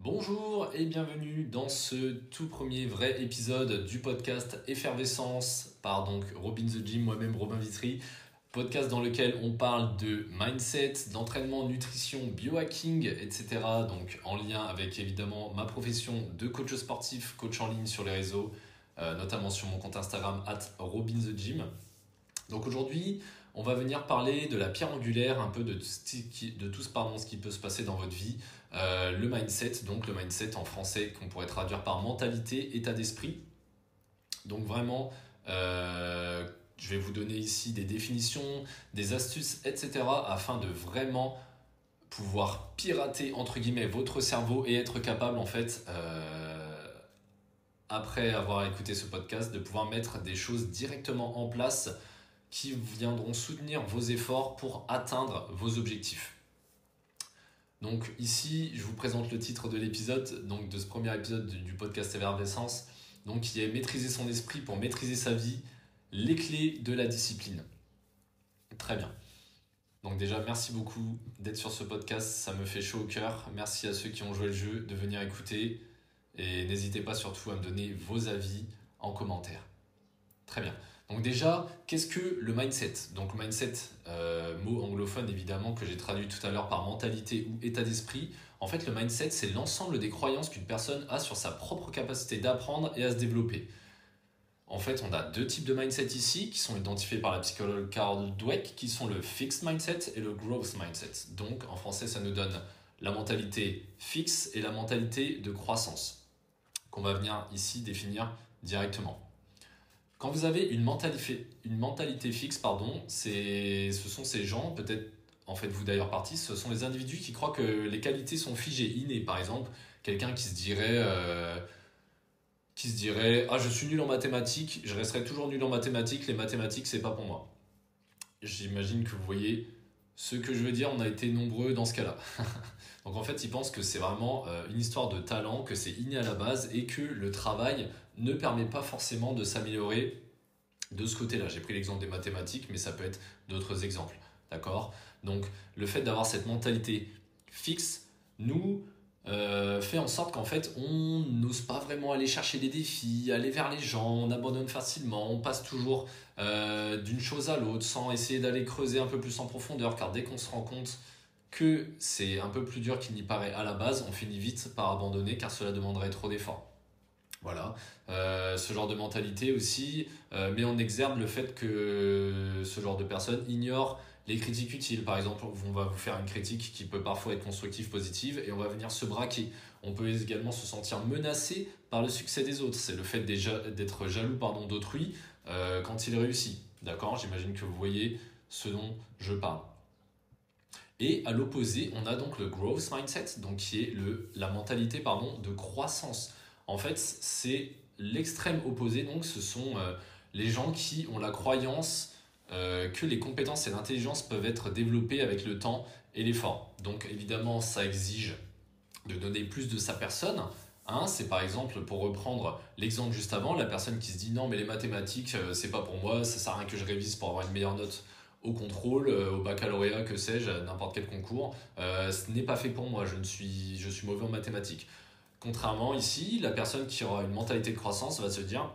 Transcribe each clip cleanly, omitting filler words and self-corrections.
Bonjour et bienvenue dans ce tout premier vrai épisode du podcast Effervescence par donc Robin the Gym, moi-même Robin Vitry. Podcast dans lequel on parle de mindset, d'entraînement, nutrition, biohacking, etc. Donc en lien avec évidemment ma profession de coach sportif, coach en ligne sur les réseaux, notamment sur mon compte Instagram @RobinTheGym. Donc aujourd'hui, on va venir parler de la pierre angulaire, un peu de tout ce qui peut se passer dans votre vie. Le mindset, donc le mindset en français qu'on pourrait traduire par mentalité, état d'esprit. Donc vraiment, je vais vous donner ici des définitions, des astuces, etc. afin de vraiment pouvoir pirater entre guillemets votre cerveau et être capable en fait, après avoir écouté ce podcast, de pouvoir mettre des choses directement en place qui viendront soutenir vos efforts pour atteindre vos objectifs. Donc ici, je vous présente le titre de l'épisode, donc de ce premier épisode du podcast Effervescence, donc qui est maîtriser son esprit pour maîtriser sa vie, les clés de la discipline. Très bien. Donc déjà, merci beaucoup d'être sur ce podcast, ça me fait chaud au cœur. Merci à ceux qui ont joué le jeu de venir écouter et n'hésitez pas surtout à me donner vos avis en commentaire. Très bien. Donc déjà, qu'est-ce que le mindset ? Donc le mindset, mot anglophone évidemment que j'ai traduit tout à l'heure par mentalité ou état d'esprit. En fait, le mindset, c'est l'ensemble des croyances qu'une personne a sur sa propre capacité d'apprendre et à se développer. En fait, on a deux types de mindset ici qui sont identifiés par la psychologue Carol Dweck, qui sont le fixed mindset et le growth mindset. Donc en français, ça nous donne la mentalité fixe et la mentalité de croissance, qu'on va venir ici définir directement. Quand vous avez une mentalité fixe, ce sont ces gens, peut-être en faites-vous d'ailleurs partie, ce sont les individus qui croient que les qualités sont figées, innées. Par exemple, quelqu'un qui se dirait ah, je suis nul en mathématiques, je resterai toujours nul en mathématiques, les mathématiques c'est pas pour moi. J'imagine que vous voyez ce que je veux dire, on a été nombreux dans ce cas-là. Donc en fait, ils pensent que c'est vraiment une histoire de talent, que c'est inné à la base et que le travail ne permet pas forcément de s'améliorer de ce côté-là. J'ai pris l'exemple des mathématiques, mais ça peut être d'autres exemples. D'accord ? Donc le fait d'avoir cette mentalité fixe nous fait en sorte qu'en fait on n'ose pas vraiment aller chercher des défis, aller vers les gens, on abandonne facilement, on passe toujours d'une chose à l'autre sans essayer d'aller creuser un peu plus en profondeur, car dès qu'on se rend compte que c'est un peu plus dur qu'il n'y paraît à la base, on finit vite par abandonner car cela demanderait trop d'efforts. Voilà, ce genre de mentalité aussi met en exergue le fait que ce genre de personnes ignorent les critiques utiles. Par exemple, on va vous faire une critique qui peut parfois être constructive, positive, et on va venir se braquer. On peut également se sentir menacé par le succès des autres. C'est le fait d'être jaloux d'autrui quand il réussit. D'accord ? J'imagine que vous voyez ce dont je parle. Et à l'opposé, on a donc le growth mindset, donc qui est la mentalité de croissance. En fait, c'est l'extrême opposé, donc ce sont les gens qui ont la croyance que les compétences et l'intelligence peuvent être développées avec le temps et l'effort. Donc évidemment, ça exige de donner plus de sa personne. C'est par exemple, pour reprendre l'exemple juste avant, la personne qui se dit non mais les mathématiques c'est pas pour moi, ça sert à rien que je révise pour avoir une meilleure note au contrôle, au baccalauréat, que sais-je, à n'importe quel concours, ce n'est pas fait pour moi, je suis mauvais en mathématiques. Contrairement ici, la personne qui aura une mentalité de croissance va se dire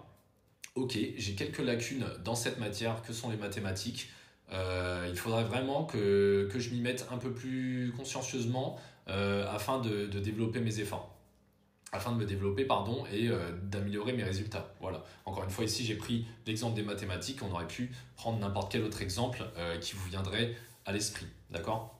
ok, j'ai quelques lacunes dans cette matière que sont les mathématiques, il faudrait vraiment que je m'y mette un peu plus consciencieusement afin de développer mes efforts. Afin de me développer et d'améliorer mes résultats. Voilà. Encore une fois, ici, j'ai pris l'exemple des mathématiques. On aurait pu prendre n'importe quel autre exemple qui vous viendrait à l'esprit. D'accord ?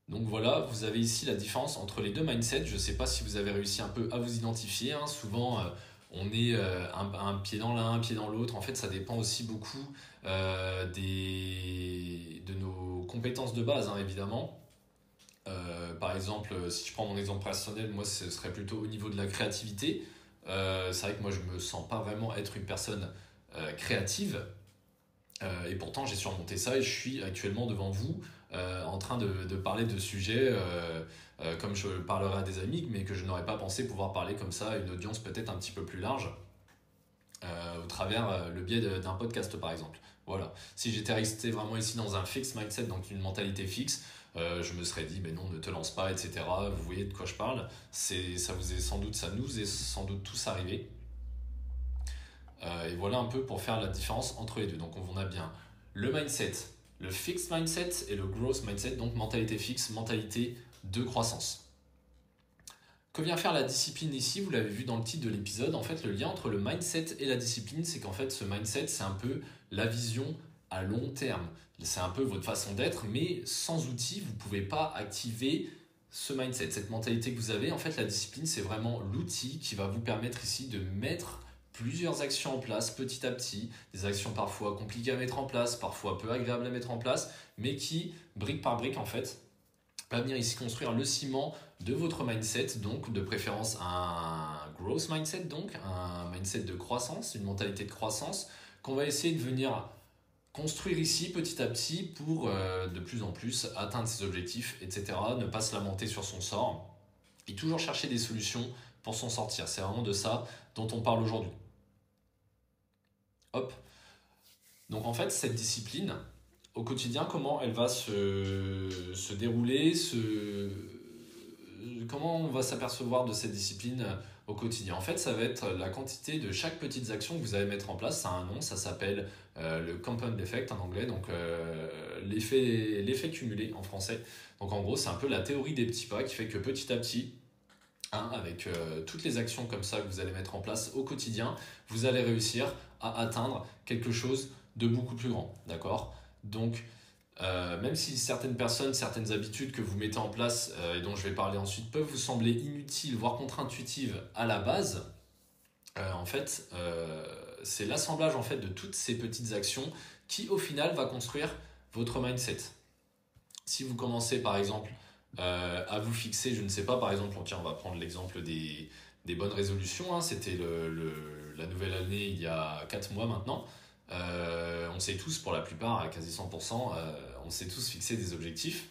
Donc voilà, vous avez ici la différence entre les deux mindsets. Je ne sais pas si vous avez réussi un peu à vous identifier. Souvent, on est un pied dans l'un, un pied dans l'autre. En fait, ça dépend aussi beaucoup de nos compétences de base, évidemment. Par exemple, si je prends mon exemple personnel, moi ce serait plutôt au niveau de la créativité. C'est vrai que moi je me sens pas vraiment être une personne créative et pourtant j'ai surmonté ça et je suis actuellement devant vous en train de parler de sujets comme je parlerai à des amis mais que je n'aurais pas pensé pouvoir parler comme ça à une audience peut-être un petit peu plus large au travers le biais d'un podcast par exemple. Voilà. Si j'étais resté vraiment ici dans un fixed mindset, donc une mentalité fixe, je me serais dit mais non, ne te lance pas, etc. Vous voyez de quoi je parle. Ça nous est sans doute tous arrivé. Et voilà un peu pour faire la différence entre les deux. Donc on a bien le mindset, le fixed mindset et le growth mindset, donc mentalité fixe, mentalité de croissance. Que vient faire la discipline ici? Vous l'avez vu dans le titre de l'épisode. En fait, le lien entre le mindset et la discipline, c'est qu'en fait, ce mindset, c'est un peu la vision à long terme. C'est un peu votre façon d'être, mais sans outils, vous ne pouvez pas activer ce mindset, cette mentalité que vous avez. En fait, la discipline, c'est vraiment l'outil qui va vous permettre ici de mettre plusieurs actions en place petit à petit, des actions parfois compliquées à mettre en place, parfois peu agréables à mettre en place, mais qui, brique par brique, en fait, va venir ici construire le ciment de votre mindset, donc de préférence un growth mindset, donc un mindset de croissance, une mentalité de croissance, qu'on va essayer de venir construire ici petit à petit pour de plus en plus atteindre ses objectifs, etc. Ne pas se lamenter sur son sort et toujours chercher des solutions pour s'en sortir. C'est vraiment de ça dont on parle aujourd'hui. Hop. Donc en fait, cette discipline, au quotidien, comment elle va se dérouler, comment on va s'apercevoir de cette discipline au quotidien. En fait, ça va être la quantité de chaque petite action que vous allez mettre en place. Ça a un nom, ça s'appelle le compound effect en anglais, donc l'effet cumulé en français. Donc en gros, c'est un peu la théorie des petits pas qui fait que petit à petit, avec toutes les actions comme ça que vous allez mettre en place au quotidien, vous allez réussir à atteindre quelque chose de beaucoup plus grand, d'accord? Donc, même si certaines personnes, certaines habitudes que vous mettez en place et dont je vais parler ensuite peuvent vous sembler inutiles, voire contre-intuitives à la base, en fait, c'est l'assemblage en fait, de toutes ces petites actions qui, au final, va construire votre mindset. Si vous commencez, par exemple, à vous fixer, je ne sais pas, par exemple, on va prendre l'exemple des bonnes résolutions, hein, c'était la nouvelle année il y a 4 mois maintenant. On sait tous, pour la plupart, à quasi 100%, on s'est tous fixé des objectifs,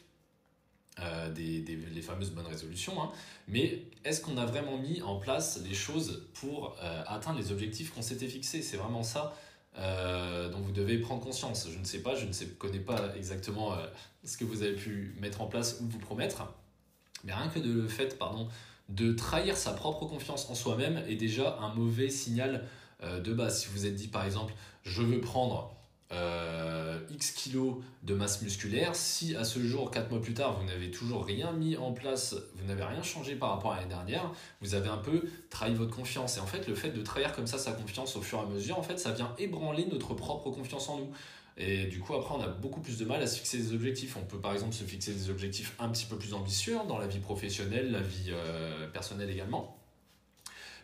les fameuses bonnes résolutions. Hein. Mais est-ce qu'on a vraiment mis en place les choses pour atteindre les objectifs qu'on s'était fixés? C'est vraiment ça dont vous devez prendre conscience. Je ne sais pas, connais pas exactement ce que vous avez pu mettre en place ou vous promettre, mais rien que le fait, de trahir sa propre confiance en soi-même est déjà un mauvais signal de base. Si vous vous êtes dit par exemple, je veux prendre X kilos de masse musculaire, si à ce jour, 4 mois plus tard, vous n'avez toujours rien mis en place, vous n'avez rien changé par rapport à l'année dernière, vous avez un peu trahi votre confiance. Et en fait, le fait de trahir comme ça sa confiance au fur et à mesure, en fait, ça vient ébranler notre propre confiance en nous. Et du coup, après, on a beaucoup plus de mal à se fixer des objectifs. On peut par exemple se fixer des objectifs un petit peu plus ambitieux dans la vie professionnelle, la vie personnelle également.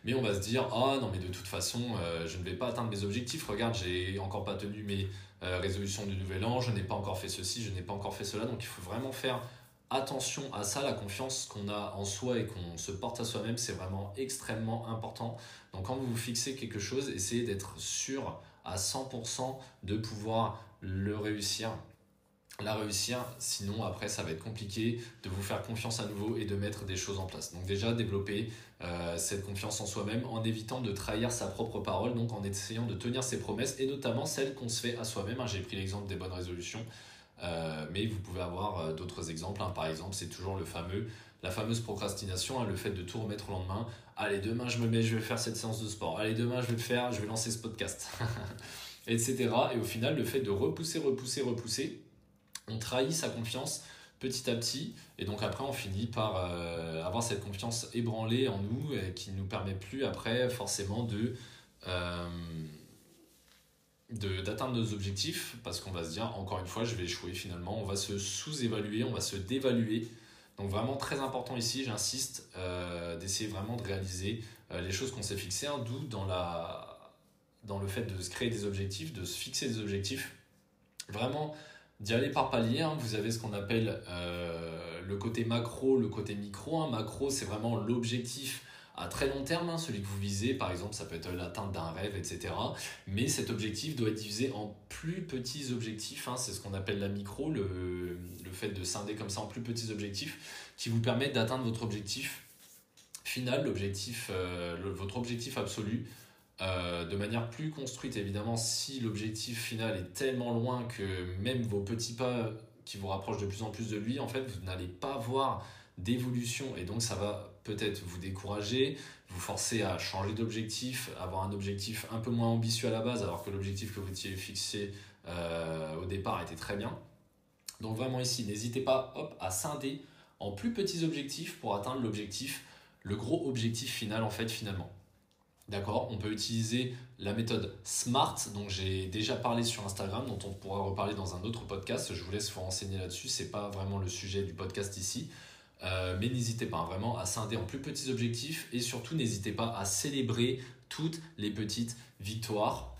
Mais on va se dire, ah non, mais de toute façon, je ne vais pas atteindre mes objectifs. Regarde, j'ai encore pas tenu mes résolutions du nouvel an, je n'ai pas encore fait ceci, je n'ai pas encore fait cela. Donc il faut vraiment faire attention à ça. La confiance qu'on a en soi et qu'on se porte à soi-même, c'est vraiment extrêmement important. Donc quand vous vous fixez quelque chose, essayez d'être sûr à 100% de pouvoir la réussir, sinon après ça va être compliqué de vous faire confiance à nouveau et de mettre des choses en place. Donc déjà développer cette confiance en soi-même en évitant de trahir sa propre parole, donc en essayant de tenir ses promesses et notamment celles qu'on se fait à soi-même. J'ai pris l'exemple des bonnes résolutions, mais vous pouvez avoir d'autres exemples. Par exemple, c'est toujours la fameuse procrastination, le fait de tout remettre au lendemain. Allez, demain je vais faire cette séance de sport. Allez, demain je vais lancer ce podcast, etc. Et au final, le fait de repousser, on trahit sa confiance petit à petit, et donc après on finit par avoir cette confiance ébranlée en nous qui ne nous permet plus après forcément d'atteindre nos objectifs, parce qu'on va se dire encore une fois je vais échouer finalement, on va se sous-évaluer, on va se dévaluer. Donc vraiment très important ici, j'insiste, d'essayer vraiment de réaliser les choses qu'on s'est fixées, d'où dans le fait de se créer des objectifs, de se fixer des objectifs, vraiment d'y aller par palier. Vous avez ce qu'on appelle le côté macro, le côté micro. Macro, c'est vraiment l'objectif à très long terme, celui que vous visez. Par exemple, ça peut être l'atteinte d'un rêve, etc. Mais cet objectif doit être divisé en plus petits objectifs. C'est ce qu'on appelle la micro, le fait de scinder comme ça en plus petits objectifs qui vous permettent d'atteindre votre objectif final, votre objectif absolu, de manière plus construite. Évidemment, si l'objectif final est tellement loin que même vos petits pas qui vous rapproche de plus en plus de lui, en fait, vous n'allez pas voir d'évolution et donc ça va peut-être vous décourager, vous forcer à changer d'objectif, avoir un objectif un peu moins ambitieux à la base alors que l'objectif que vous étiez fixé au départ était très bien. Donc vraiment ici, n'hésitez pas à scinder en plus petits objectifs pour atteindre l'objectif, le gros objectif final en fait finalement. D'accord, on peut utiliser la méthode SMART, dont j'ai déjà parlé sur Instagram, dont on pourra reparler dans un autre podcast. Je vous laisse vous renseigner là-dessus, c'est pas vraiment le sujet du podcast ici. Mais n'hésitez pas vraiment à scinder en plus petits objectifs et surtout n'hésitez pas à célébrer toutes les petites victoires.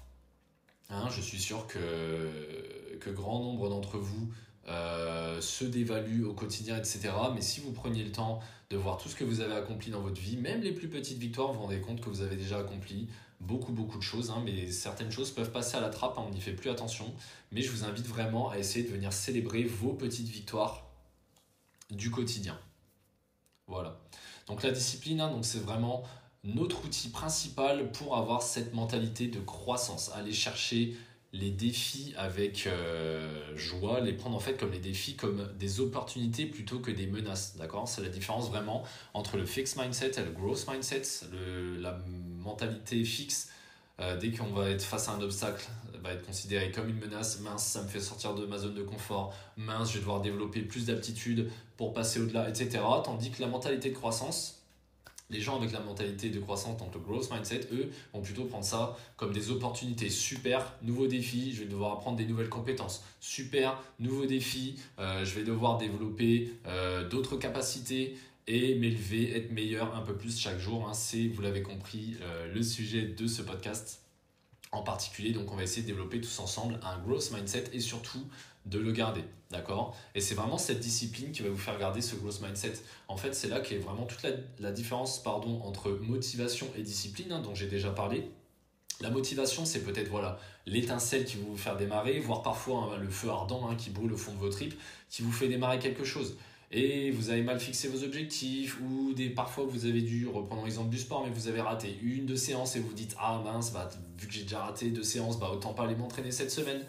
Je suis sûr que grand nombre d'entre vous se dévaluent au quotidien, etc. Mais si vous preniez le temps de voir tout ce que vous avez accompli dans votre vie, même les plus petites victoires, vous vous rendez compte que vous avez déjà accompli beaucoup de choses, mais certaines choses peuvent passer à la trappe, on n'y fait plus attention. Mais je vous invite vraiment à essayer de venir célébrer vos petites victoires du quotidien. Voilà. Donc la discipline, donc c'est vraiment notre outil principal pour avoir cette mentalité de croissance. Aller chercher les défis avec joie, les prendre en fait comme les défis, comme des opportunités plutôt que des menaces. D'accord ? C'est la différence vraiment entre le fixed mindset et le growth mindset. La mentalité fixe, dès qu'on va être face à un obstacle, va être considéré comme une menace. Mince, ça me fait sortir de ma zone de confort. Mince, je vais devoir développer plus d'aptitudes pour passer au-delà, etc. Tandis que la mentalité de croissance, les gens avec la mentalité de croissance, donc le growth mindset, eux, vont plutôt prendre ça comme des opportunités. Super, nouveau défi, je vais devoir apprendre des nouvelles compétences. Super, nouveau défi, je vais devoir développer d'autres capacités et m'élever, être meilleur un peu plus chaque jour. C'est, vous l'avez compris, le sujet de ce podcast en particulier. Donc on va essayer de développer tous ensemble un growth mindset et surtout de le garder, d'accord ? Et c'est vraiment cette discipline qui va vous faire garder ce growth mindset. En fait, c'est là qu'est vraiment toute la différence entre motivation et discipline, dont j'ai déjà parlé. La motivation, c'est peut-être l'étincelle qui va vous faire démarrer, voire parfois le feu ardent qui brûle au fond de vos tripes, qui vous fait démarrer quelque chose. Et vous avez mal fixé vos objectifs, ou parfois vous avez dû, reprenons l'exemple du sport, mais vous avez raté 1-2 séances et vous vous dites « Ah mince, vu que j'ai déjà raté 2 séances, autant pas aller m'entraîner cette semaine ».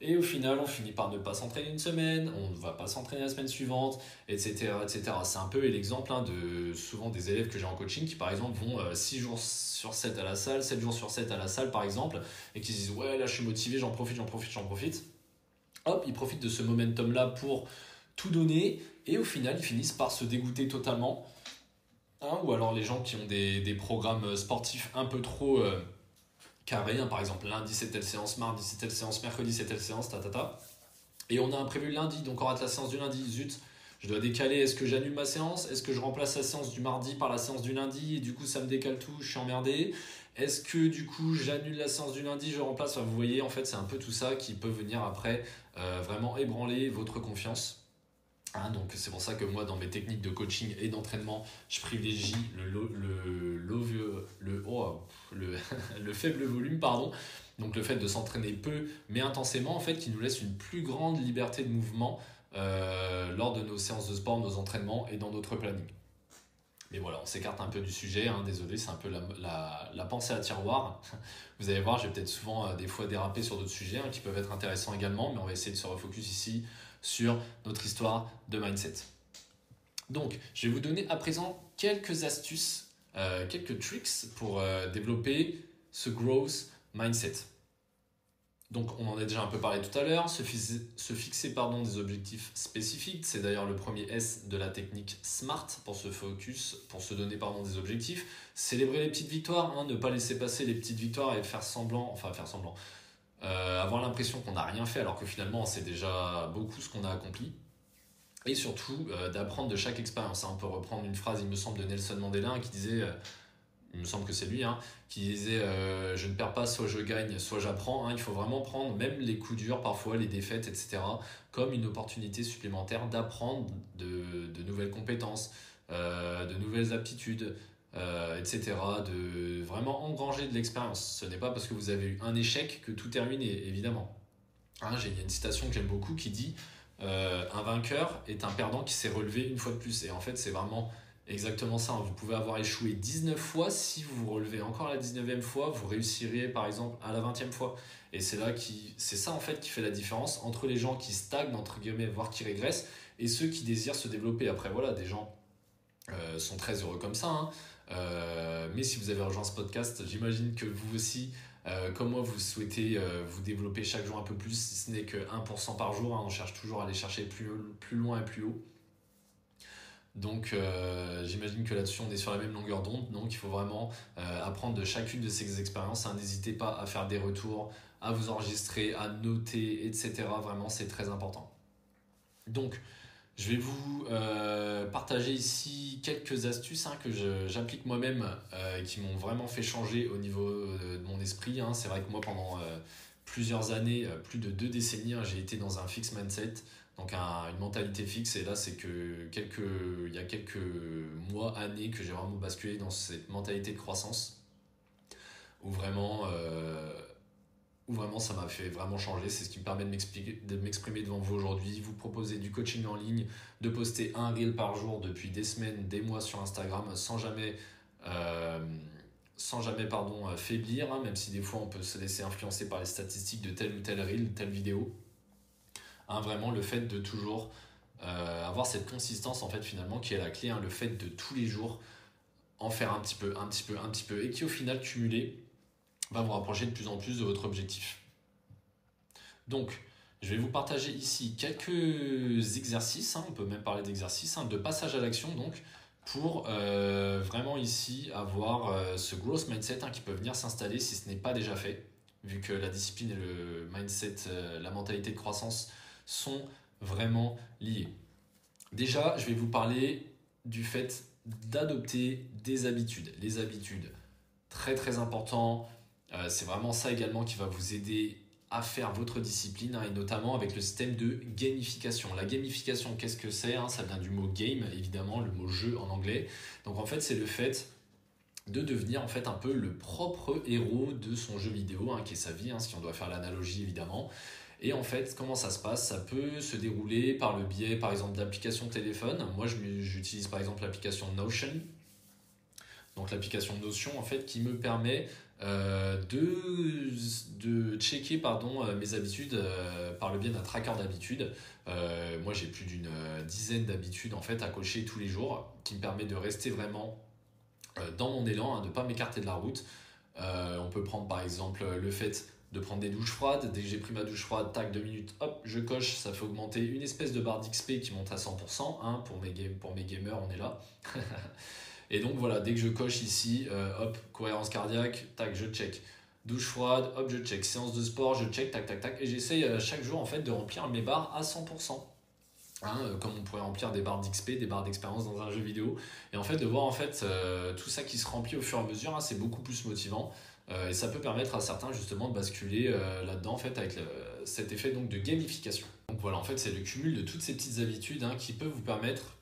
Et au final, on finit par ne pas s'entraîner une semaine, on ne va pas s'entraîner la semaine suivante, etc. etc. C'est un peu l'exemple de souvent des élèves que j'ai en coaching qui, par exemple, vont 6 jours sur 7 à la salle, 7 jours sur 7 à la salle, par exemple, et qui se disent « Ouais, là, je suis motivé, j'en profite. » Hop, ils profitent de ce momentum-là pour tout donner, et au final, ils finissent par se dégoûter totalement. Ou alors les gens qui ont des programmes sportifs un peu trop... carré, par exemple lundi c'est telle séance, mardi c'est telle séance, mercredi c'est telle séance, et on a imprévu le lundi, donc on rate la séance du lundi, zut, je dois décaler, est-ce que j'annule ma séance, est-ce que je remplace la séance du mardi par la séance du lundi et du coup ça me décale tout, je suis emmerdé, est-ce que du coup j'annule la séance du lundi, je remplace, vous voyez, en fait c'est un peu tout ça qui peut venir après vraiment ébranler votre confiance. Donc c'est pour ça que moi dans mes techniques de coaching et d'entraînement je privilégie le faible volume, donc le fait de s'entraîner peu mais intensément en fait, qui nous laisse une plus grande liberté de mouvement lors de nos séances de sport, nos entraînements et dans notre planning. Mais voilà, on s'écarte un peu du sujet, désolé, c'est un peu la pensée à tiroir. Vous allez voir, je vais peut-être souvent des fois déraper sur d'autres sujets qui peuvent être intéressants également, mais on va essayer de se refocus ici sur notre histoire de mindset. Donc, je vais vous donner à présent quelques astuces, quelques tricks pour développer ce growth mindset. Donc, on en a déjà un peu parlé tout à l'heure, se fixer des objectifs spécifiques. C'est d'ailleurs le premier S de la technique SMART pour se focus, pour se donner des objectifs. Célébrer les petites victoires, ne pas laisser passer les petites victoires et faire semblant, avoir l'impression qu'on n'a rien fait alors que finalement c'est déjà beaucoup ce qu'on a accompli. Et surtout d'apprendre de chaque expérience. On peut reprendre une phrase, il me semble, de Nelson Mandela qui disait... il me semble que c'est lui, qui disait je ne perds pas, soit je gagne, soit j'apprends. Il faut vraiment prendre même les coups durs, parfois les défaites, etc., comme une opportunité supplémentaire d'apprendre de nouvelles compétences, de nouvelles aptitudes, etc., de vraiment engranger de l'expérience. Ce n'est pas parce que vous avez eu un échec que tout est ruiné, évidemment. Il y a une citation que j'aime beaucoup qui dit un vainqueur est un perdant qui s'est relevé une fois de plus. Et en fait, c'est vraiment Exactement ça, hein. Vous pouvez avoir échoué 19 fois, si vous vous relevez encore la 19e fois, vous réussirez par exemple à la 20e fois. Et c'est ça en fait qui fait la différence entre les gens qui stagnent, entre guillemets, voire qui régressent, et ceux qui désirent se développer. Après voilà, des gens sont très heureux comme ça, hein. Mais si vous avez rejoint ce podcast, j'imagine que vous aussi, comme moi, vous souhaitez vous développer chaque jour un peu plus, si ce n'est que 1% par jour, hein. On cherche toujours à aller chercher plus loin et plus haut. Donc j'imagine que là-dessus on est sur la même longueur d'onde, donc il faut vraiment apprendre de chacune de ces expériences, hein. N'hésitez pas à faire des retours, à vous enregistrer, à noter, etc. Vraiment c'est très important. Donc je vais vous partager ici quelques astuces, hein, que j'applique moi-même, qui m'ont vraiment fait changer au niveau de mon esprit, hein. C'est vrai que moi pendant plusieurs années, plus de 2 décennies, hein, j'ai été dans un fixed mindset, donc une mentalité fixe. Et là, c'est que il y a quelques mois, années, que j'ai vraiment basculé dans cette mentalité de croissance, où vraiment, euh, où vraiment ça m'a fait vraiment changer. C'est ce qui me permet de m'exprimer devant vous aujourd'hui, vous proposer du coaching en ligne, de poster un reel par jour depuis des semaines, des mois sur Instagram, euh, sans jamais faiblir, hein, même si des fois on peut se laisser influencer par les statistiques de tel ou tel reel, telle vidéo. Hein, vraiment le fait de toujours avoir cette consistance en fait finalement qui est la clé, hein, le fait de tous les jours en faire un petit peu, un petit peu, un petit peu, et qui au final cumulé va vous rapprocher de plus en plus de votre objectif. Donc je vais vous partager ici quelques exercices, hein, on peut même parler d'exercices, hein, de passage à l'action, donc pour vraiment ici avoir ce growth mindset, hein, qui peut venir s'installer si ce n'est pas déjà fait, vu que la discipline et le mindset, la mentalité de croissance sont vraiment liés. Déjà, je vais vous parler du fait d'adopter des habitudes. Les habitudes, très très important. C'est vraiment ça également qui va vous aider à faire votre discipline, hein, et notamment avec le système de gamification. La gamification, qu'est-ce que c'est, hein? Ça vient du mot game, évidemment, le mot jeu en anglais. Donc en fait, c'est le fait de devenir en fait un peu le propre héros de son jeu vidéo, hein, qui est sa vie, hein, si on doit faire l'analogie évidemment. Et en fait, comment ça se passe? Ça peut se dérouler par le biais, par exemple, d'applications téléphone. Moi, j'utilise par exemple l'application Notion. Donc l'application Notion, en fait, qui me permet de checker mes habitudes par le biais d'un tracker d'habitudes. Moi, j'ai plus d'une dizaine d'habitudes en fait à cocher tous les jours, qui me permet de rester vraiment dans mon élan, hein, de ne pas m'écarter de la route. On peut prendre par exemple le fait de prendre des douches froides. Dès que j'ai pris ma douche froide, tac, 2 minutes, hop, je coche. Ça fait augmenter une espèce de barre d'XP qui monte à 100%, hein, pour mes gamers, on est là. Et donc voilà, dès que je coche ici, hop, cohérence cardiaque, tac, je check. Douche froide, hop, je check. Séance de sport, je check, tac, tac, tac. Et j'essaye chaque jour en fait de remplir mes barres à 100%. Hein, comme on pourrait remplir des barres d'XP, des barres d'expérience dans un jeu vidéo. Et en fait, de voir en fait tout ça qui se remplit au fur et à mesure, hein, c'est beaucoup plus motivant. Et ça peut permettre à certains justement de basculer là-dedans en fait avec cet effet donc de gamification. Donc voilà, en fait, c'est le cumul de toutes ces petites habitudes, hein, qui peuvent vous permettre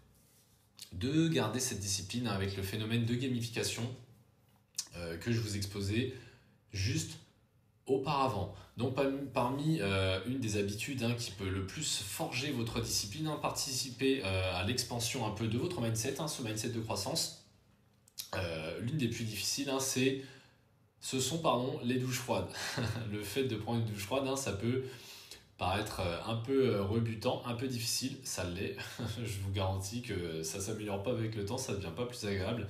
de garder cette discipline, hein, avec le phénomène de gamification que je vous exposais juste auparavant. Donc parmi une des habitudes, hein, qui peut le plus forger votre discipline, hein, participer à l'expansion un peu de votre mindset, hein, ce mindset de croissance, l'une des plus difficiles, hein, ce sont les douches froides. Le fait de prendre une douche froide, hein, ça peut paraître un peu rebutant, un peu difficile, ça l'est. Je vous garantis que ça ne s'améliore pas avec le temps, ça ne devient pas plus agréable.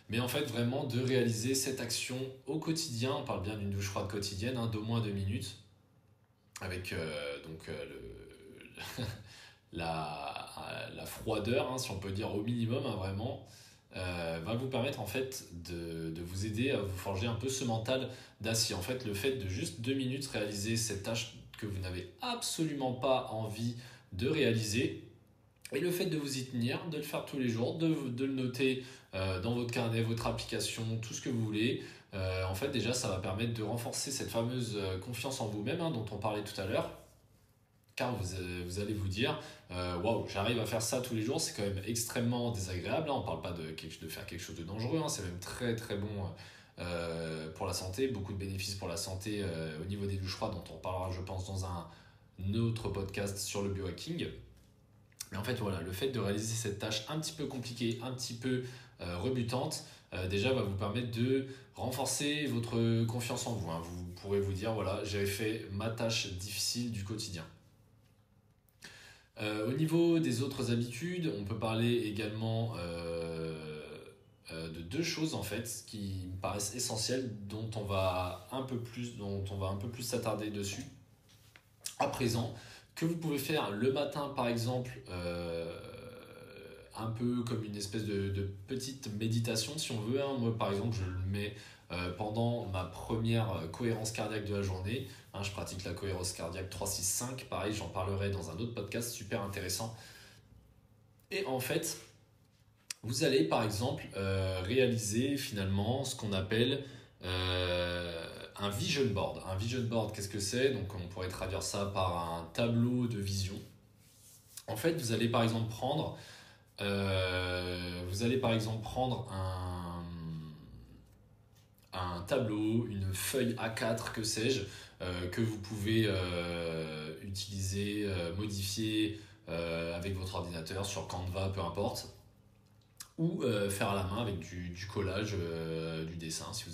Mais en fait, vraiment de réaliser cette action au quotidien, on parle bien d'une douche froide quotidienne, hein, d'au moins 2 minutes, avec la froideur, hein, si on peut dire au minimum, hein, vraiment, va vous permettre en fait de vous aider à vous forger un peu ce mental d'acier. En fait, le fait de juste 2 minutes réaliser cette tâche que vous n'avez absolument pas envie de réaliser, et le fait de vous y tenir, de le faire tous les jours, de le noter dans votre carnet, votre application, tout ce que vous voulez, en fait déjà ça va permettre de renforcer cette fameuse confiance en vous-même, hein, dont on parlait tout à l'heure, car vous allez vous dire waouh, j'arrive à faire ça tous les jours, c'est quand même extrêmement désagréable, hein. On ne parle pas de faire quelque chose de dangereux, hein, c'est même très très bon pour la santé, beaucoup de bénéfices pour la santé au niveau des douches froides, dont on parlera je pense dans un autre podcast sur le biohacking. Mais en fait, voilà, le fait de réaliser cette tâche un petit peu compliquée, un petit peu rebutante, déjà va vous permettre de renforcer votre confiance en vous, hein. Vous pourrez vous dire, voilà, j'ai fait ma tâche difficile du quotidien. Au niveau des autres habitudes, on peut parler également de deux choses en fait qui me paraissent essentielles, dont on va un peu plus s'attarder dessus à présent, que vous pouvez faire le matin par exemple, un peu comme une espèce de petite méditation si on veut, hein. Moi par exemple je le mets pendant ma première cohérence cardiaque de la journée, hein. Je pratique la cohérence cardiaque 3-6-5, pareil j'en parlerai dans un autre podcast super intéressant. Et en fait vous allez par exemple réaliser finalement ce qu'on appelle un vision board. Un vision board, qu'est-ce que c'est? Donc on pourrait traduire ça par un tableau de vision. En fait, vous allez par exemple prendre un tableau, une feuille A4, que sais-je, que vous pouvez utiliser, modifier avec votre ordinateur sur Canva, peu importe, ou faire à la main avec du collage, du dessin, si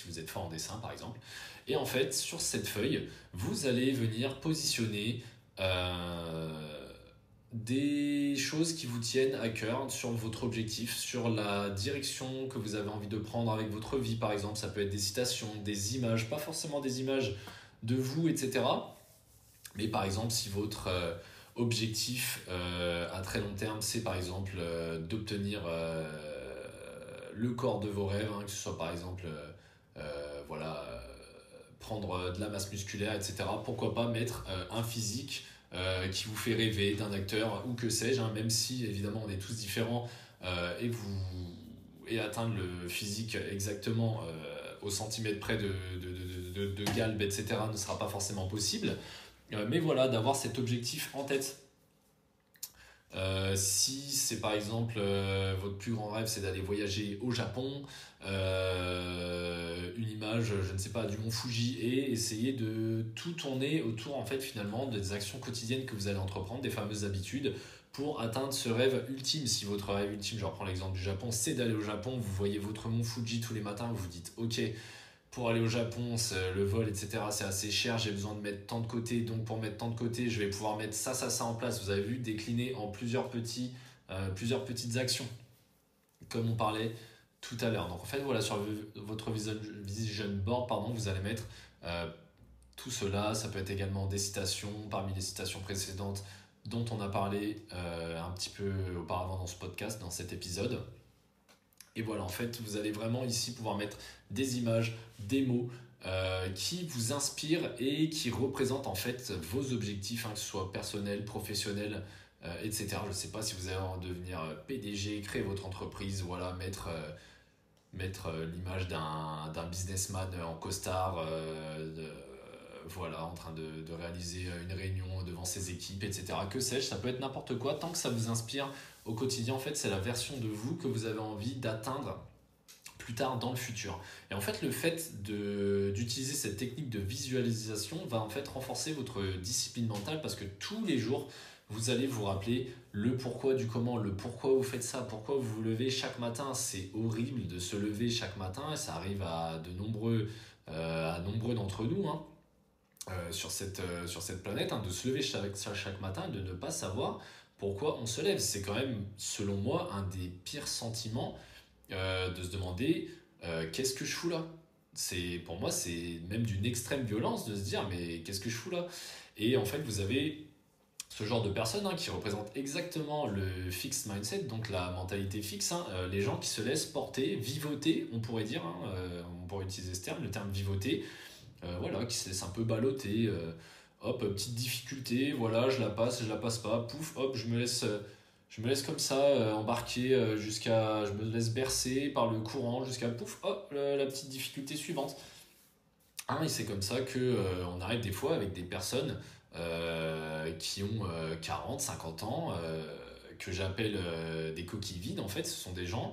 vous êtes fort en dessin par exemple. Et en fait, sur cette feuille, vous allez venir positionner des choses qui vous tiennent à cœur sur votre objectif, sur la direction que vous avez envie de prendre avec votre vie par exemple. Ça peut être des citations, des images, pas forcément des images de vous, etc. Mais par exemple, si votre objectif à très long terme, c'est par exemple d'obtenir le corps de vos rêves, hein, que ce soit par exemple voilà, prendre de la masse musculaire, etc. Pourquoi pas mettre un physique qui vous fait rêver, d'un acteur ou que sais-je, hein, même si évidemment on est tous différents et atteindre le physique exactement au centimètre près de Galbe, etc. ne sera pas forcément possible. Mais voilà, d'avoir cet objectif en tête. Si c'est par exemple votre plus grand rêve, c'est d'aller voyager au Japon, une image, je ne sais pas, du mont Fuji, et essayer de tout tourner autour en fait finalement des actions quotidiennes que vous allez entreprendre, des fameuses habitudes pour atteindre ce rêve ultime. Si votre rêve ultime, je reprends l'exemple du Japon, c'est d'aller au Japon, vous voyez votre mont Fuji tous les matins, vous vous dites ok, pour aller au Japon, le vol, etc., c'est assez cher, j'ai besoin de mettre tant de côté, donc pour mettre tant de côté, je vais pouvoir mettre ça en place. Vous avez vu, décliner en plusieurs petites actions, comme on parlait tout à l'heure. Donc en fait, voilà, sur votre vision board, pardon, vous allez mettre tout cela. Ça peut être également des citations, parmi les citations précédentes dont on a parlé un petit peu auparavant dans ce podcast, dans cet épisode. Et voilà, en fait, vous allez vraiment ici pouvoir mettre des images, des mots qui vous inspirent et qui représentent en fait vos objectifs, hein, que ce soit personnel, professionnel, etc. Je ne sais pas si vous allez en devenir PDG, créer votre entreprise, voilà, mettre l'image d'un businessman en costard, voilà, en train de réaliser une réunion devant ses équipes, etc. Que sais-je, ça peut être n'importe quoi, tant que ça vous inspire au quotidien. En fait, c'est la version de vous que vous avez envie d'atteindre plus tard dans le futur. Et en fait, le fait d'utiliser cette technique de visualisation va en fait renforcer votre discipline mentale, parce que tous les jours, vous allez vous rappeler le pourquoi du comment, le pourquoi vous faites ça, pourquoi vous vous levez chaque matin. C'est horrible de se lever chaque matin, et ça arrive à nombreux d'entre nous, hein, sur cette planète, hein, de se lever chaque matin et de ne pas savoir pourquoi on se lève. C'est quand même, selon moi, un des pires sentiments, de se demander qu'est-ce que je fous là. Pour moi, c'est même d'une extrême violence de se dire mais qu'est-ce que je fous là. Et en fait, vous avez ce genre de personnes, hein, qui représentent exactement le fixed mindset, donc la mentalité fixe, hein, les gens qui se laissent porter, vivoter, on pourrait dire, hein, on pourrait utiliser ce terme, le terme vivoter, voilà, qui se laissent un peu balloter, hop, petite difficulté, voilà, je la passe pas, pouf, hop, je me laisse comme ça embarquer je me laisse bercer par le courant jusqu'à pouf, hop, la petite difficulté suivante. Hein, et c'est comme ça que on arrive des fois avec des personnes qui ont 40, 50 ans, que j'appelle des coquilles vides. En fait, ce sont des gens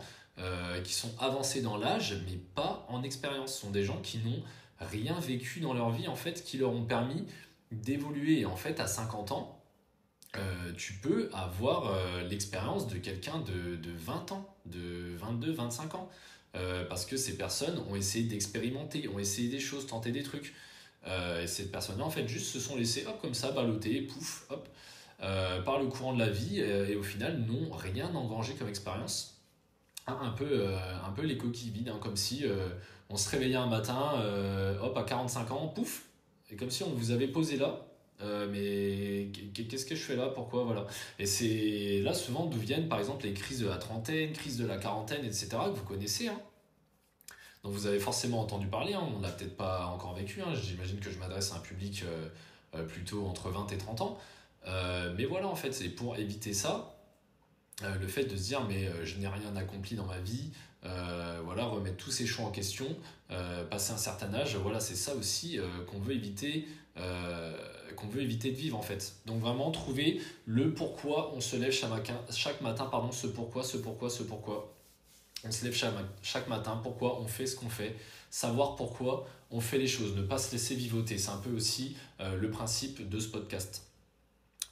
qui sont avancés dans l'âge, mais pas en expérience. Ce sont des gens qui n'ont rien vécu dans leur vie, en fait, qui leur ont permis d'évoluer. Et en fait, à 50 ans, tu peux avoir l'expérience de quelqu'un de 20 ans, de 22, 25 ans. Parce que ces personnes ont essayé d'expérimenter, ont essayé des choses, tenté des trucs. Et ces personnes-là, en fait, juste se sont laissées, hop, comme ça, balloter, pouf, hop, par le courant de la vie, et au final, n'ont rien engrangé comme expérience. Un peu les coquilles vides, hein, comme si on se réveillait un matin, hop, à 45 ans, pouf, et comme si on vous avait posé là. Mais qu'est-ce que je fais là? Pourquoi? Voilà. Et c'est là souvent d'où viennent par exemple les crises de la trentaine, crises de la quarantaine, etc. que vous connaissez, hein. Donc vous avez forcément entendu parler, hein. On l'a peut-être pas encore vécu, hein. J'imagine que je m'adresse à un public plutôt entre 20 et 30 ans. Mais voilà, en fait, c'est pour éviter ça. Le fait de se dire mais je n'ai rien accompli dans ma vie, voilà, remettre tous ces choix en question, passer un certain âge, voilà, c'est ça aussi euh, qu'on veut éviter de vivre en fait. Donc vraiment trouver le pourquoi on se lève chaque matin, pardon, ce pourquoi on se lève chaque matin, pourquoi on fait ce qu'on fait, savoir pourquoi on fait les choses, ne pas se laisser vivoter, c'est un peu aussi le principe de ce podcast.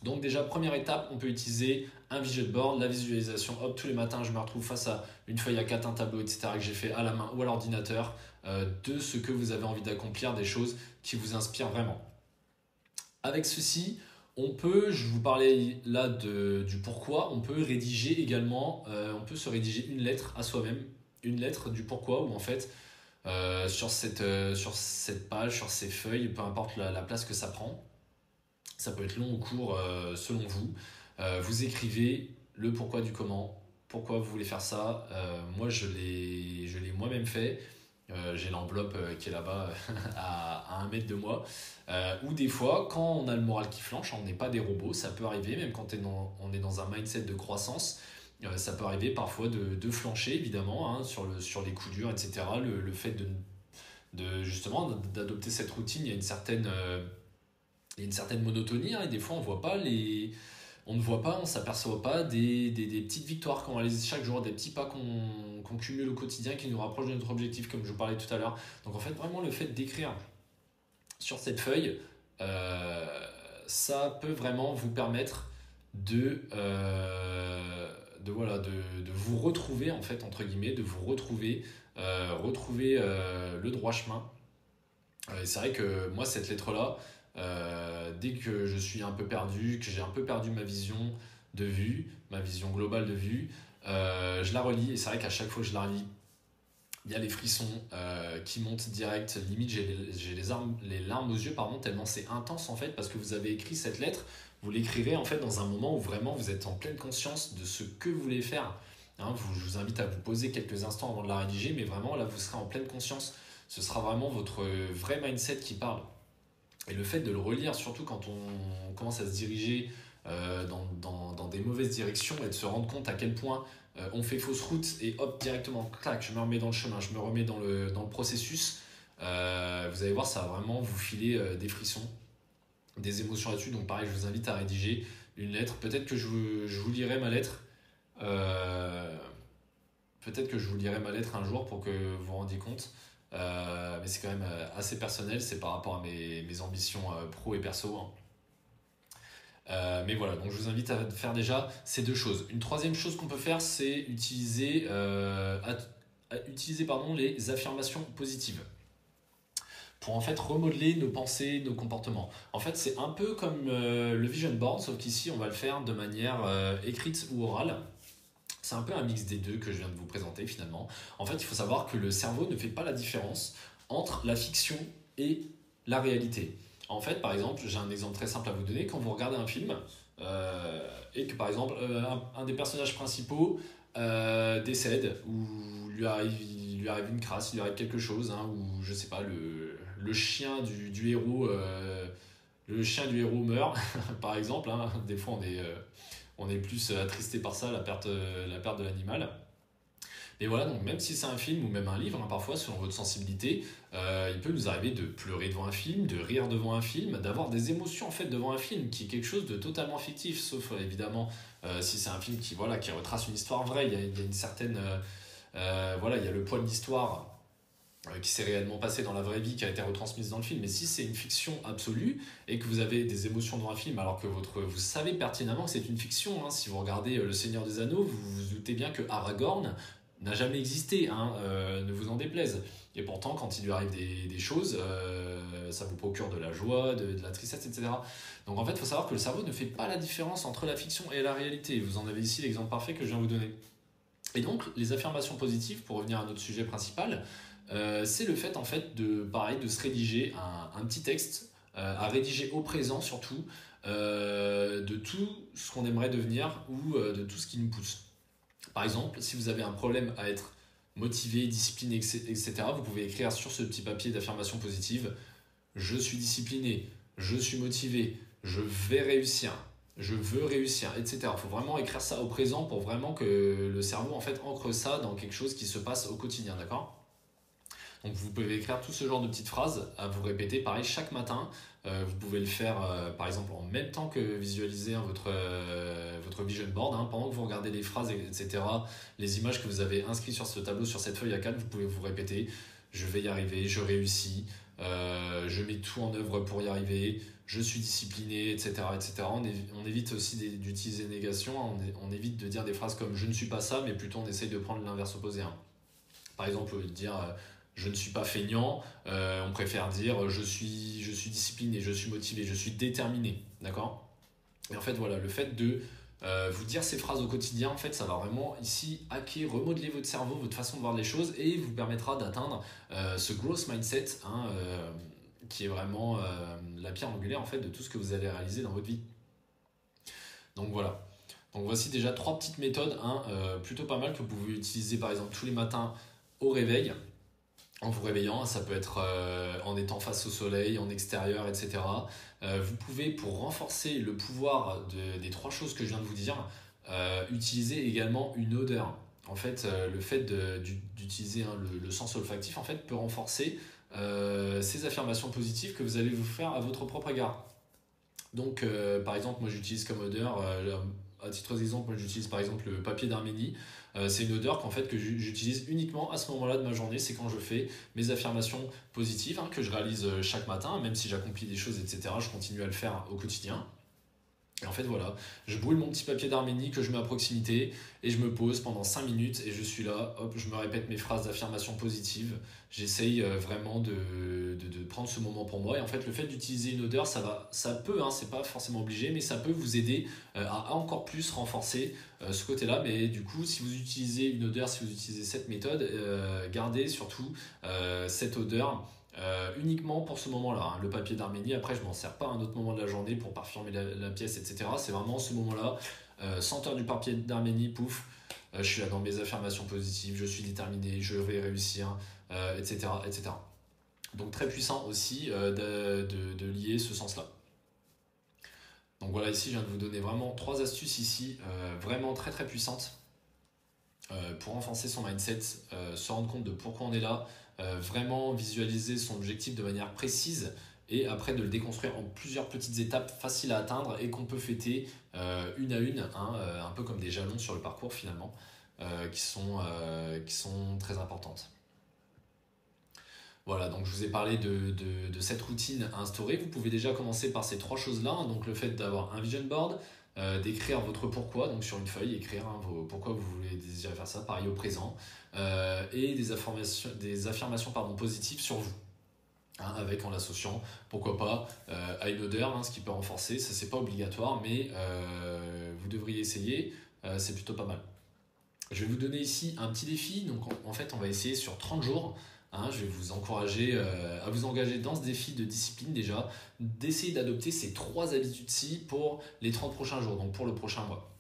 Donc déjà, première étape, on peut utiliser un vision board, la visualisation. Hop, tous les matins, je me retrouve face à une feuille A4, un tableau, etc. que j'ai fait à la main ou à l'ordinateur de ce que vous avez envie d'accomplir, des choses qui vous inspirent vraiment. Avec ceci, on peut, je vous parlais là du pourquoi, on peut rédiger également, on peut se rédiger une lettre à soi-même, une lettre du pourquoi, où en fait, sur cette page, sur ces feuilles, peu importe la place que ça prend, ça peut être long ou court selon vous. Vous écrivez le pourquoi du comment, pourquoi vous voulez faire ça. Moi, je l'ai moi-même fait. J'ai l'enveloppe qui est là-bas à 1 mètre de moi. Ou des fois, quand on a le moral qui flanche, on n'est pas des robots, ça peut arriver, même quand on est dans un mindset de croissance, ça peut arriver parfois de flancher, évidemment, hein, sur les coups durs, etc. Le fait justement d'adopter cette routine, il y a une certaine monotonie, hein, et des fois on ne voit pas, on s'aperçoit pas des petites victoires qu'on réalise chaque jour, des petits pas qu'on cumule au quotidien qui nous rapprochent de notre objectif, comme je vous parlais tout à l'heure. Donc en fait, vraiment le fait d'écrire sur cette feuille, ça peut vraiment vous permettre voilà, de vous retrouver, en fait, entre guillemets, de vous retrouver le droit chemin. Et c'est vrai que moi, cette lettre-là, dès que je suis un peu perdu, que j'ai un peu perdu ma vision de vue, ma vision globale de vue, je la relis et c'est vrai qu'à chaque fois que je la relis, il y a les frissons qui montent direct, limite j'ai les larmes aux yeux, pardon, tellement c'est intense en fait, parce que vous avez écrit cette lettre, vous l'écrivez en fait dans un moment où vraiment vous êtes en pleine conscience de ce que vous voulez faire. Hein, je vous invite à vous poser quelques instants avant de la rédiger, mais vraiment là vous serez en pleine conscience. Ce sera vraiment votre vrai mindset qui parle. Et le fait de le relire, surtout quand on commence à se diriger dans des mauvaises directions et de se rendre compte à quel point on fait fausse route et hop, directement, clac, je me remets dans le chemin, je me remets dans le processus, vous allez voir, ça va vraiment vous filer des frissons, des émotions là-dessus. Donc pareil, je vous invite à rédiger une lettre. Peut-être que je vous lirai ma lettre. Euh, Peut-être que je vous lirai ma lettre un jour pour que vous vous rendiez compte. Mais c'est quand même assez personnel, c'est par rapport à mes ambitions pro et perso, hein. Mais voilà, donc je vous invite à faire déjà ces deux choses. Une troisième chose qu'on peut faire, c'est utiliser pardon, les affirmations positives pour en fait remodeler nos pensées, nos comportements. En fait, c'est un peu comme le vision board, sauf qu'ici, on va le faire de manière écrite ou orale. C'est un peu un mix des deux que je viens de vous présenter finalement. En fait, il faut savoir que le cerveau ne fait pas la différence entre la fiction et la réalité. En fait, par exemple, j'ai un exemple très simple à vous donner. Quand vous regardez un film et que par exemple un des personnages principaux décède ou il lui arrive une crasse, il lui arrive quelque chose, hein, ou je sais pas, le chien du héros meurt, par exemple, hein. Des fois on est plus attristé par ça, la perte de l'animal. Et voilà, donc même si c'est un film ou même un livre, hein, parfois selon votre sensibilité, il peut nous arriver de pleurer devant un film, de rire devant un film, d'avoir des émotions en fait devant un film, qui est quelque chose de totalement fictif, sauf évidemment si c'est un film qui retrace une histoire vraie, il y a une certaine, voilà, il y a le poids de l'histoire qui s'est réellement passé dans la vraie vie, qui a été retransmise dans le film. Mais si c'est une fiction absolue et que vous avez des émotions dans un film, alors que vous savez pertinemment que c'est une fiction, hein, si vous regardez Le Seigneur des Anneaux, vous vous doutez bien que Aragorn n'a jamais existé, hein, ne vous en déplaise. Et pourtant, quand il lui arrive des choses, ça vous procure de la joie, de la tristesse, etc. Donc en fait, il faut savoir que le cerveau ne fait pas la différence entre la fiction et la réalité. Vous en avez ici l'exemple parfait que je viens de vous donner. Et donc, les affirmations positives, pour revenir à notre sujet principal, c'est le fait en fait pareil, de se rédiger un petit texte à rédiger au présent surtout de tout ce qu'on aimerait devenir ou de tout ce qui nous pousse. Par exemple, si vous avez un problème à être motivé, discipliné, etc., vous pouvez écrire sur ce petit papier d'affirmation positive: je suis discipliné, je suis motivé, je vais réussir, je veux réussir, etc. Il faut vraiment écrire ça au présent pour vraiment que le cerveau en fait ancre ça dans quelque chose qui se passe au quotidien, d'accord? Donc vous pouvez écrire tout ce genre de petites phrases à vous répéter pareil chaque matin. Vous pouvez le faire par exemple en même temps que visualiser hein, votre vision board. Hein, pendant que vous regardez les phrases, etc., les images que vous avez inscrites sur ce tableau, sur cette feuille A4, vous pouvez vous répéter: je vais y arriver, je réussis, je mets tout en œuvre pour y arriver, je suis discipliné, etc. etc. On évite aussi d'utiliser négation, hein, on évite de dire des phrases comme je ne suis pas ça, mais plutôt on essaye de prendre l'inverse opposé. Hein. Par exemple, dire je ne suis pas feignant, on préfère dire je suis discipliné, je suis motivé, je suis déterminé. D'accord? Et en fait, voilà, le fait de vous dire ces phrases au quotidien, en fait, ça va vraiment ici hacker, remodeler votre cerveau, votre façon de voir les choses et vous permettra d'atteindre ce growth mindset hein, qui est vraiment la pierre angulaire en fait, de tout ce que vous allez réaliser dans votre vie. Donc voilà. Donc voici déjà 3 petites méthodes hein, plutôt pas mal que vous pouvez utiliser par exemple tous les matins au réveil. En vous réveillant, ça peut être en étant face au soleil, en extérieur, etc. Vous pouvez, pour renforcer le pouvoir des 3 choses que je viens de vous dire, utiliser également une odeur. En fait, le fait d'utiliser hein, le sens olfactif en fait, peut renforcer ces affirmations positives que vous allez vous faire à votre propre égard. Donc, par exemple, moi j'utilise comme odeur, à titre d'exemple, moi j'utilise par exemple le papier d'Arménie. C'est une odeur qu'en fait que j'utilise uniquement à ce moment-là de ma journée, c'est quand je fais mes affirmations positives hein, que je réalise chaque matin, même si j'accomplis des choses, etc. Je continue à le faire au quotidien. Et en fait, voilà, je brûle mon petit papier d'Arménie que je mets à proximité et je me pose pendant 5 minutes et je suis là, hop, je me répète mes phrases d'affirmation positive. J'essaye vraiment de prendre ce moment pour moi. Et en fait, le fait d'utiliser une odeur, ça peut, hein, c'est pas forcément obligé, mais ça peut vous aider à encore plus renforcer ce côté-là. Mais du coup, si vous utilisez une odeur, si vous utilisez cette méthode, gardez surtout cette odeur uniquement pour ce moment-là. Hein. Le papier d'Arménie, après, je m'en sers pas à un autre moment de la journée pour parfumer la pièce, etc. C'est vraiment ce moment-là. Senteur du papier d'Arménie, pouf, je suis là dans mes affirmations positives, je suis déterminé, je vais réussir, etc., etc. Donc très puissant aussi de lier ce sens-là. Donc voilà, ici, je viens de vous donner vraiment 3 astuces ici, vraiment très très puissantes pour renforcer son mindset, se rendre compte de pourquoi on est là, vraiment visualiser son objectif de manière précise et après de le déconstruire en plusieurs petites étapes faciles à atteindre et qu'on peut fêter une à une, hein, un peu comme des jalons sur le parcours finalement, qui sont très importantes. Voilà, donc je vous ai parlé de cette routine à instaurer. Vous pouvez déjà commencer par ces 3 choses-là, hein, donc le fait d'avoir un vision board, d'écrire votre pourquoi, donc sur une feuille, écrire hein, pourquoi vous voulez désirer faire ça, pareil au présent, et des affirmations positives sur vous. Hein, avec en l'associant, pourquoi pas, à une odeur, hein, ce qui peut renforcer, ça c'est pas obligatoire, mais vous devriez essayer, c'est plutôt pas mal. Je vais vous donner ici un petit défi, donc en fait on va essayer sur 30 jours, hein, je vais vous encourager à vous engager dans ce défi de discipline déjà, d'essayer d'adopter ces 3 habitudes-ci pour les 30 prochains jours, donc pour le prochain mois.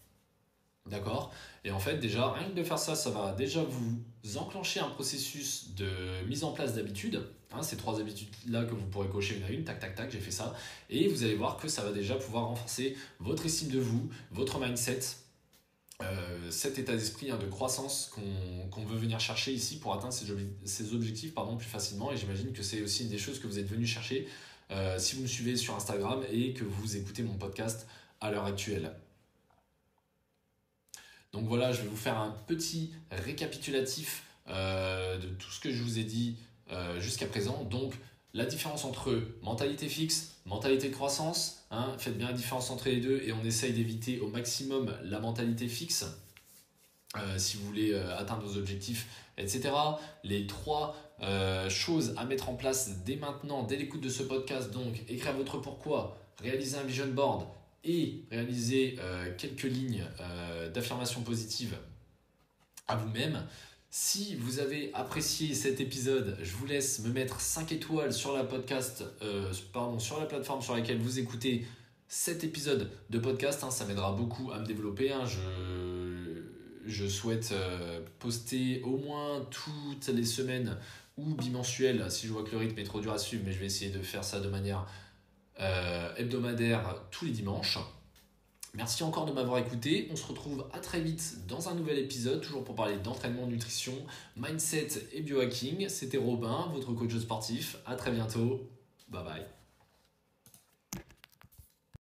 D'accord? Et en fait, déjà, rien que de faire ça, ça va déjà vous enclencher un processus de mise en place d'habitudes. Hein, ces 3 habitudes-là que vous pourrez cocher une à une, tac, tac, tac, j'ai fait ça. Et vous allez voir que ça va déjà pouvoir renforcer votre estime de vous, votre mindset, cet état d'esprit hein, de croissance qu'on veut venir chercher ici pour atteindre ces objectifs plus facilement. Et j'imagine que c'est aussi une des choses que vous êtes venu chercher si vous me suivez sur Instagram et que vous écoutez mon podcast à l'heure actuelle. Donc voilà, je vais vous faire un petit récapitulatif de tout ce que je vous ai dit jusqu'à présent. Donc la différence entre mentalité fixe, mentalité de croissance, faites bien la différence entre les deux et on essaye d'éviter au maximum la mentalité fixe si vous voulez atteindre vos objectifs, etc. Les 3 choses à mettre en place dès maintenant, dès l'écoute de ce podcast, donc écrire votre pourquoi, réaliser un vision board et réaliser quelques lignes d'affirmation positive à vous-même. Si vous avez apprécié cet épisode, je vous laisse me mettre 5 étoiles sur la sur la plateforme sur laquelle vous écoutez cet épisode de podcast. Ça m'aidera beaucoup à me développer. Je souhaite poster au moins toutes les semaines ou bimensuelles si je vois que le rythme est trop dur à suivre, mais je vais essayer de faire ça de manière hebdomadaire tous les dimanches. Merci encore de m'avoir écouté. On se retrouve à très vite dans un nouvel épisode, toujours pour parler d'entraînement, nutrition, mindset et biohacking. C'était Robin, votre coach sportif. À très bientôt. Bye bye.